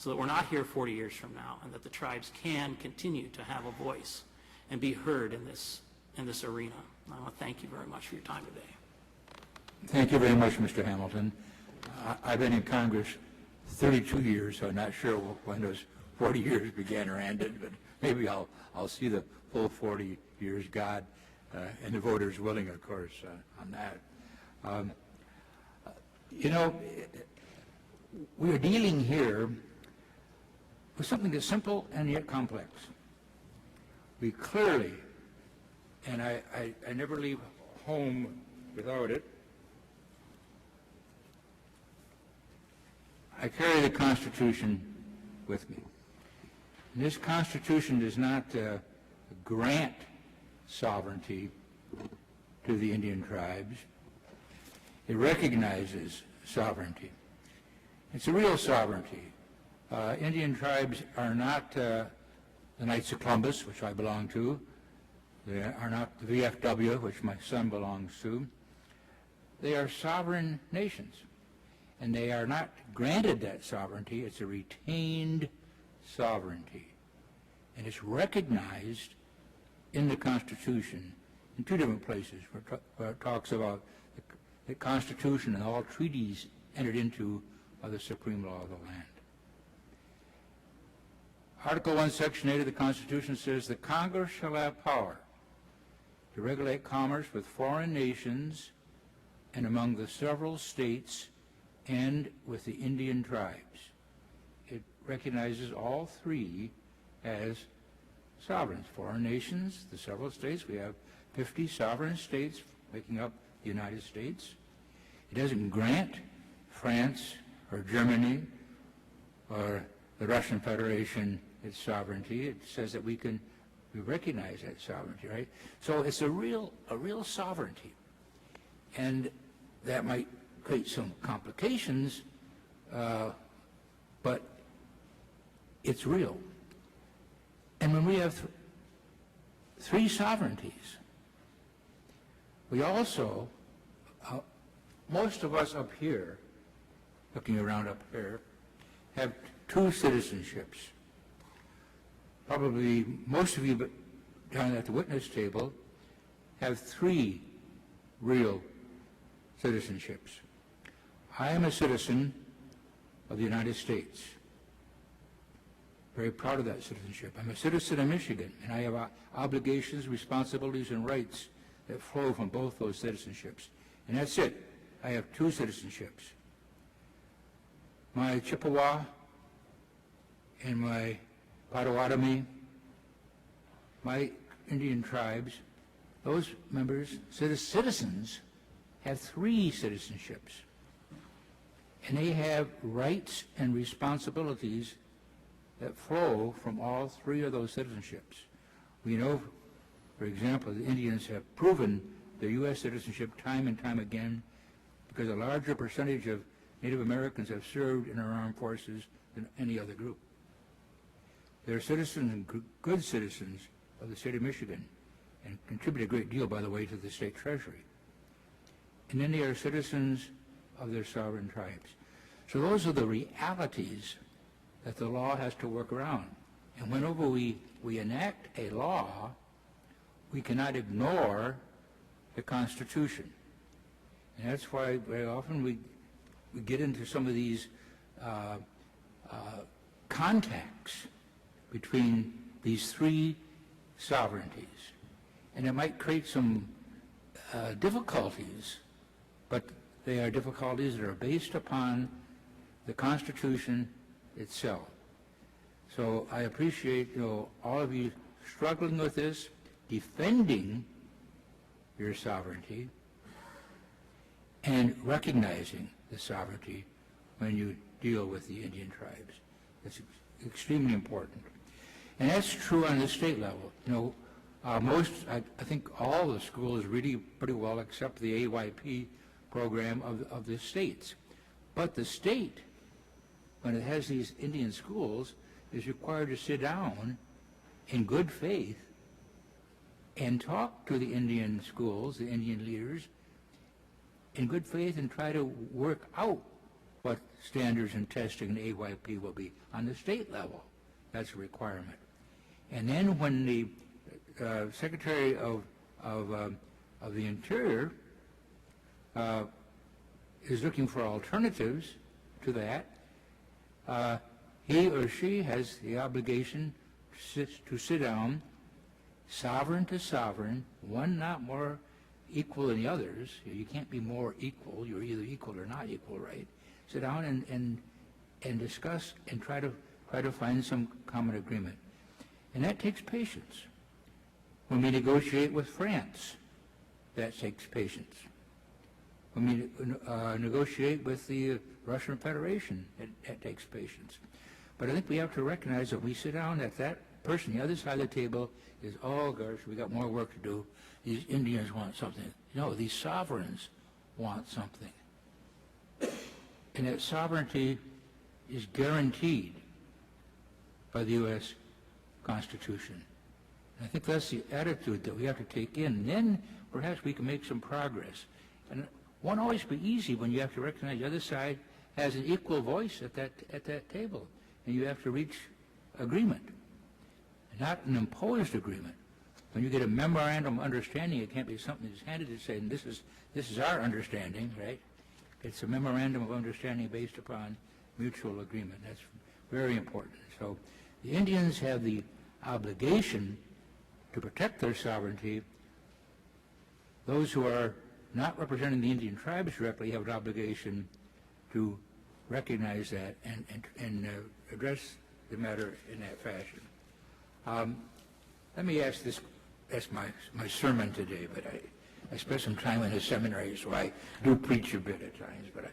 so that we're not here 40 years from now, and that the tribes can continue to have a voice and be heard in this arena. I want to thank you very much for your time today. Thank you very much, Mr. Hamilton. I've been in Congress 32 years, so I'm not sure when those 40 years began or ended, but maybe I'll see the full 40 years, God, and the voters willing, of course, on that. You know, we are dealing here with something that's simple and yet complex. We clearly, and I never leave home without it, I carry the Constitution with me. And this Constitution does not grant sovereignty to the Indian tribes. It recognizes sovereignty. It's a real sovereignty. Indian tribes are not the Knights of Columbus, which I belong to. They are not the VFW, which my son belongs to. They are sovereign nations. And they are not granted that sovereignty. It's a retained sovereignty. And it's recognized in the Constitution in two different places, where it talks about the Constitution and all treaties entered into by the supreme law of the land. Article 1, Section 8 of the Constitution says, "The Congress shall have power to regulate commerce with foreign nations and among the several states and with the Indian tribes." It recognizes all three as sovereigns. Foreign nations, the several states. We have 50 sovereign states making up the United States. It doesn't grant France or Germany or the Russian Federation its sovereignty. It says that we recognize that sovereignty, right? So it's a real sovereignty. And that might create some complications, but it's real. And when we have three sovereignties, we also, most of us up here, looking around up here, have two citizenships. Probably most of you down at the witness table have three real citizenships. I am a citizen of the United States. Very proud of that citizenship. I'm a citizen of Michigan, and I have obligations, responsibilities, and rights that flow from both those citizenships. And that's it. I have two citizenships. My Chippewa and my Potawatomi, my Indian tribes, those members, citizens, have three citizenships. And they have rights and responsibilities that flow from all three of those citizenships. We know, for example, the Indians have proven their U.S. citizenship time and time again because a larger percentage of Native Americans have served in our armed forces than any other group. They're citizens and good citizens of the state of Michigan and contribute a great deal, by the way, to the state treasury. And then they are citizens of their sovereign tribes. So those are the realities that the law has to work around. And whenever we enact a law, we cannot ignore the Constitution. And that's why very often we get into some of these contacts between these three sovereignties. And it might create some difficulties, but they are difficulties that are based upon the Constitution itself. So I appreciate all of you struggling with this, defending your sovereignty, and recognizing the sovereignty when you deal with the Indian tribes. It's extremely important. And that's true on the state level. I think all the schools really pretty well accept the AYP program of the states. But the state, when it has these Indian schools, is required to sit down in good faith and talk to the Indian schools, the Indian leaders, in good faith and try to work out what standards and testing the AYP will be on the state level. That's a requirement. And then when the Secretary of the Interior is looking for alternatives to that, he or she has the obligation to sit down, sovereign to sovereign, one not more equal than the others. You can't be more equal. You're either equal or not equal, right? Sit down and discuss and try to find some common agreement. And that takes patience. When we negotiate with France, that takes patience. When we negotiate with the Russian Federation, it takes patience. But I think we have to recognize that we sit down, that person on the other side of the table is, oh gosh, we got more work to do. These Indians want something. No, these sovereigns want something. And that sovereignty is guaranteed by the U.S. Constitution. And I think that's the attitude that we have to take in. And then perhaps we can make some progress. And it won't always be easy when you have to recognize the other side has an equal voice at that table. And you have to reach agreement, not an imposed agreement. When you get a memorandum of understanding, it can't be something that's handed to say, this is our understanding, right? It's a memorandum of understanding based upon mutual agreement. That's very important. So the Indians have the obligation to protect their sovereignty. Those who are not representing the Indian tribes directly have an obligation to recognize that and address the matter in that fashion. Let me ask this. That's my sermon today, but I spent some time in a seminary, so I do preach a bit at times. But